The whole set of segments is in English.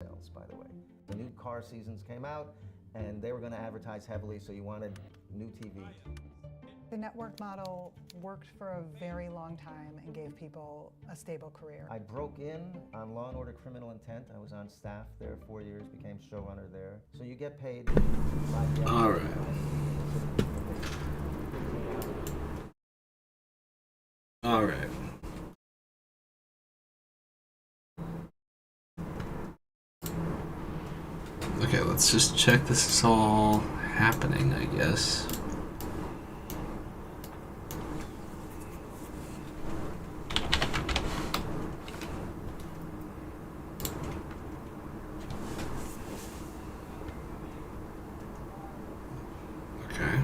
sales, by the way. The new car seasons came out, and they were going to advertise heavily, so you wanted new TV. The network model worked for a very long time and gave people a stable career. I broke in on Law & Order Criminal Intent. I was on staff there 4 years, became showrunner there. So you get paid by the hour. All right. All right. Okay, let's just check this is all happening, I guess. Okay.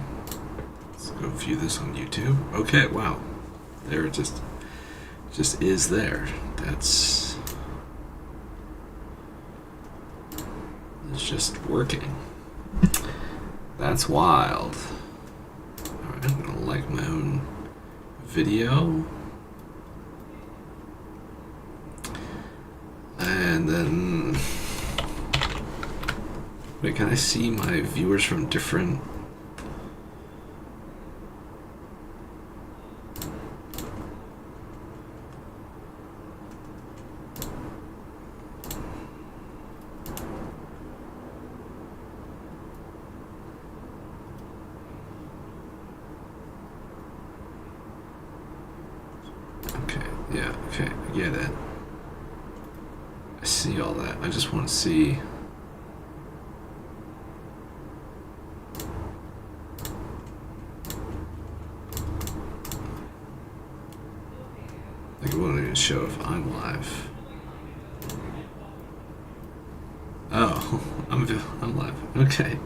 Let's go view this on YouTube. Okay, wow. There it just is there. It's just working. That's wild. Alright, I'm gonna like my own video. And then wait, can I see my viewers from different? Yeah, okay, I get it. I see all that. I just want to see. Like, it won't even show if I'm live. Oh, I'm live. Okay.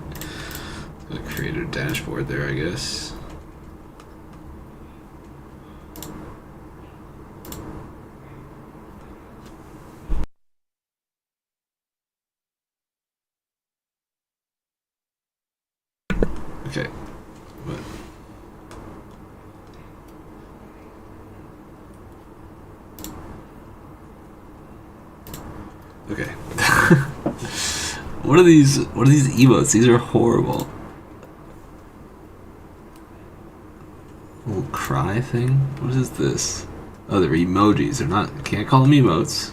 The creator dashboard there, I guess. Okay, but okay. What are these emotes? These are horrible. Little cry thing? What is this? Oh, they're emojis. They're not, you can't call them emotes.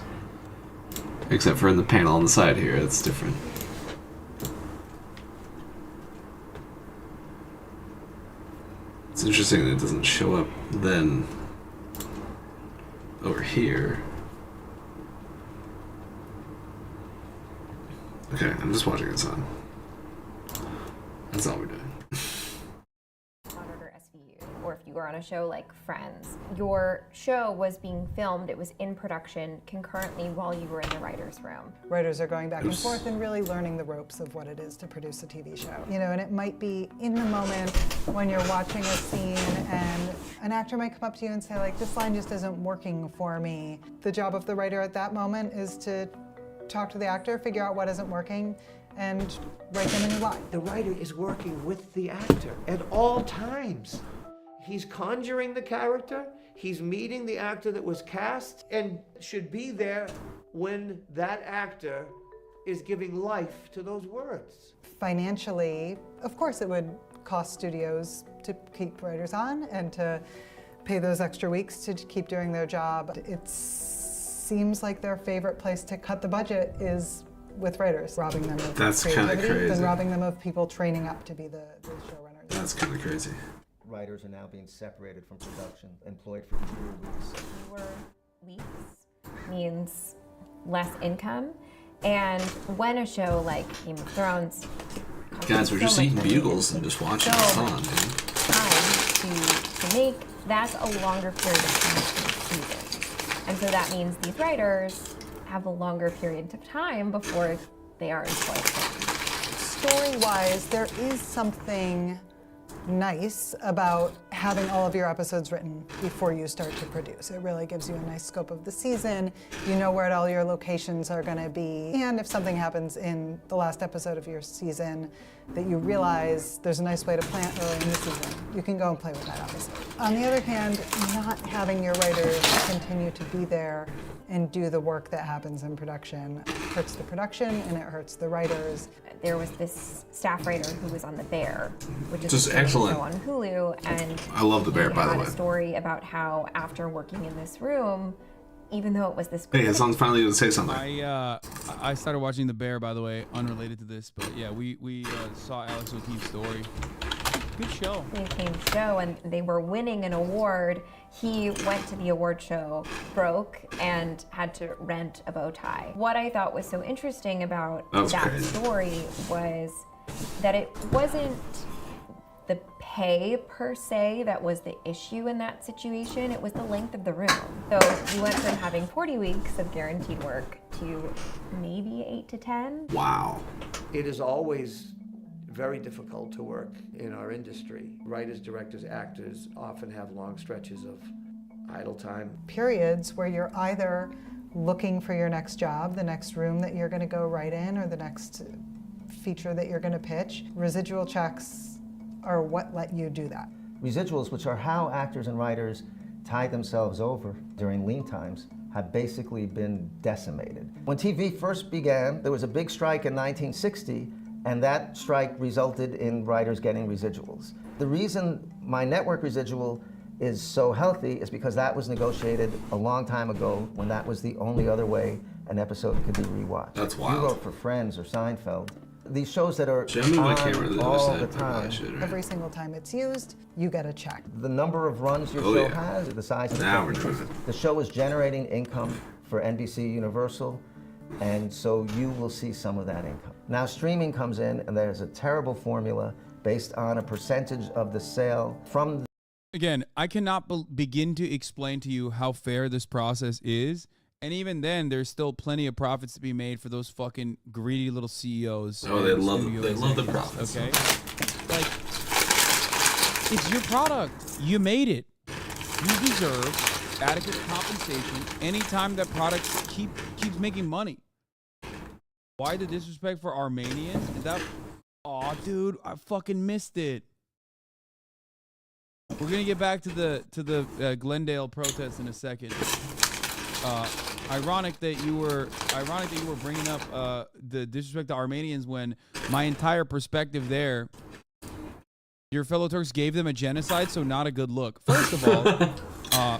Except for in the panel on the side here, that's different. It's interesting that it doesn't show up then over here. Okay, I'm just watching this on. That's all we're doing. Monitor SVU, or if you were on a show like Friends, your show was being filmed, it was in production concurrently while you were in the writer's room. Writers are going back and forth and really learning the ropes of what it is to produce a TV show. You know, and it might be in the moment when you're watching a scene and an actor might come up to you and say, like, this line just isn't working for me. The job of the writer at that moment is to talk to the actor, figure out what isn't working, and write them a new line. The writer is working with the actor at all times. He's conjuring the character, he's meeting the actor that was cast, and should be there when that actor is giving life to those words. Financially, of course it would cost studios to keep writers on and to pay those extra weeks to keep doing their job. It seems like their favorite place to cut the budget is with writers, robbing them of creativity than robbing them of people training up to be the showrunners. That's kind of crazy. Writers are now being separated from production, employed for fewer weeks. Fewer weeks means less income, and when a show like Game of Thrones Guys, we're just eating bugles and just watching this on, man. Time to make, that's a longer period of time in the season. And so that means these writers have a longer period of time before they are employed. Story-wise, there is something nice about having all of your episodes written before you start to produce. It really gives you a nice scope of the season. You know where all your locations are going to be. And if something happens in the last episode of your season that you realize there's a nice way to plan early in the season, you can go and play with that episode. On the other hand, not having your writers continue to be there and do the work that happens in production. It hurts the production and it hurts the writers. There was this staff writer who was on The Bear, which is Just a streaming excellent. show on Hulu, and I love The Bear, he by the had way. a story about how after working in this room, even though it was this Hey, Hassan's finally going to say something. I started watching The Bear, by the way, unrelated to this, but yeah, we saw Alex O'Keefe's story. Good show. acclaimed show, and they were winning an award, he went to the award show broke and had to rent a bow tie. What I thought was so interesting about That's that crazy. story was that it wasn't the pay per se that was the issue in that situation, it was the length of the room. So you went from having 40 weeks of guaranteed work to maybe 8 to 10. Wow. It is always very difficult to work in our industry. Writers, directors, actors often have long stretches of idle time. Periods where you're either looking for your next job, the next room that you're going to go write in, or the next feature that you're going to pitch. Residual checks are what let you do that. Residuals, which are how actors and writers tide themselves over during lean times, have basically been decimated. When TV first began, there was a big strike in 1960, and that strike resulted in writers getting residuals. The reason my network residual is so healthy is because that was negotiated a long time ago when that was the only other way an episode could be rewatched. That's You wild. wrote for Friends or Seinfeld. These shows that are Should I move my camera to on the all other the side? Probably time, should, right? Every single time it's used, you get a check. the number of runs your Oh, show yeah. has, or the size of the Now show. we're doing it. The show is generating income for NBC Universal, and so you will see some of that income. Now streaming comes in, and there's a terrible formula based on a percentage of the sale from the Again, I cannot begin to explain to you how fair this process is. And even then, there's still plenty of profits to be made for those fucking greedy little CEOs. Oh, they and love- studio they love the executives, profits. Okay? Like, it's your product. You made it. You deserve adequate compensation anytime that product keeps making money. Why the disrespect for Armenians? Is that... Aw, dude, I fucking missed it. We're gonna get back to the Glendale protest in a second. Ironic that you were bringing up the disrespect to Armenians when my entire perspective there, your fellow Turks gave them a genocide, so not a good look. First of all, I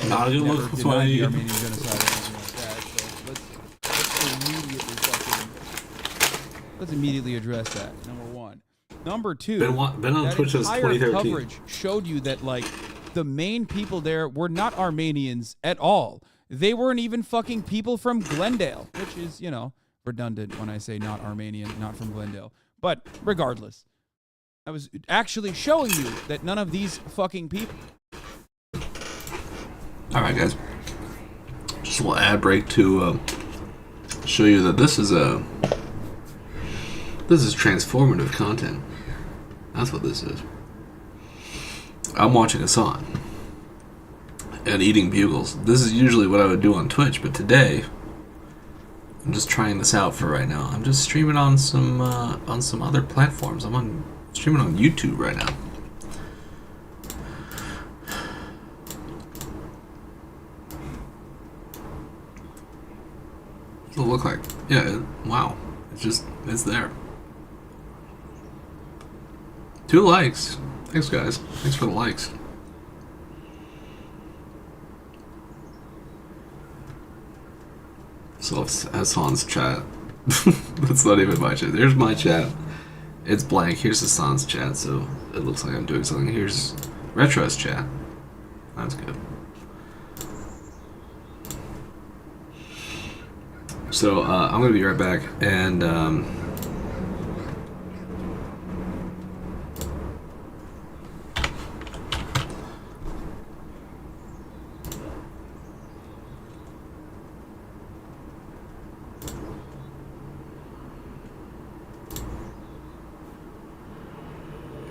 Not a good never look, that's denied why the you- Armenian genocide or anything like that. So let's immediately address that. Number one. Number two, Been on that Twitch since entire 2013. coverage showed you that like the main people there were not Armenians at all. They weren't even fucking people from Glendale, which is, you know, redundant when I say not Armenian, not from Glendale. But regardless, I was actually showing you that none of these fucking people. All right, guys. Just a little ad break to show you that this is transformative content. That's what this is. I'm watching Hassan and eating bugles. This is usually what I would do on Twitch, but today I'm just trying this out for right now. I'm just streaming on some other platforms. I'm streaming on YouTube right now. What does it look like? Yeah, wow. It's there. 2 likes. Thanks, guys. Thanks for the likes. So that's Hassan's chat. That's not even my chat. There's my chat. It's blank. Here's Hassan's chat, so it looks like I'm doing something. Here's Retro's chat. That's good. So I'm gonna be right back, and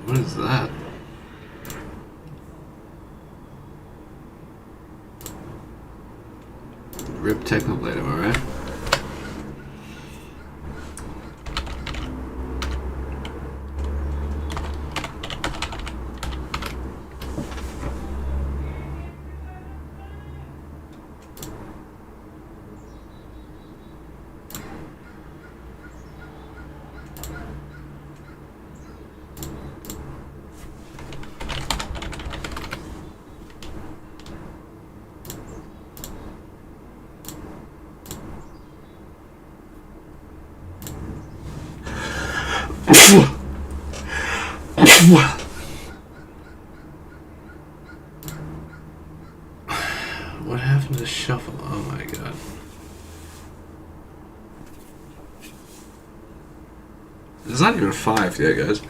what is that? Rip Technoblade, am I right? What happened to the shuffle? Oh my god. It's not even 5 yet, guys.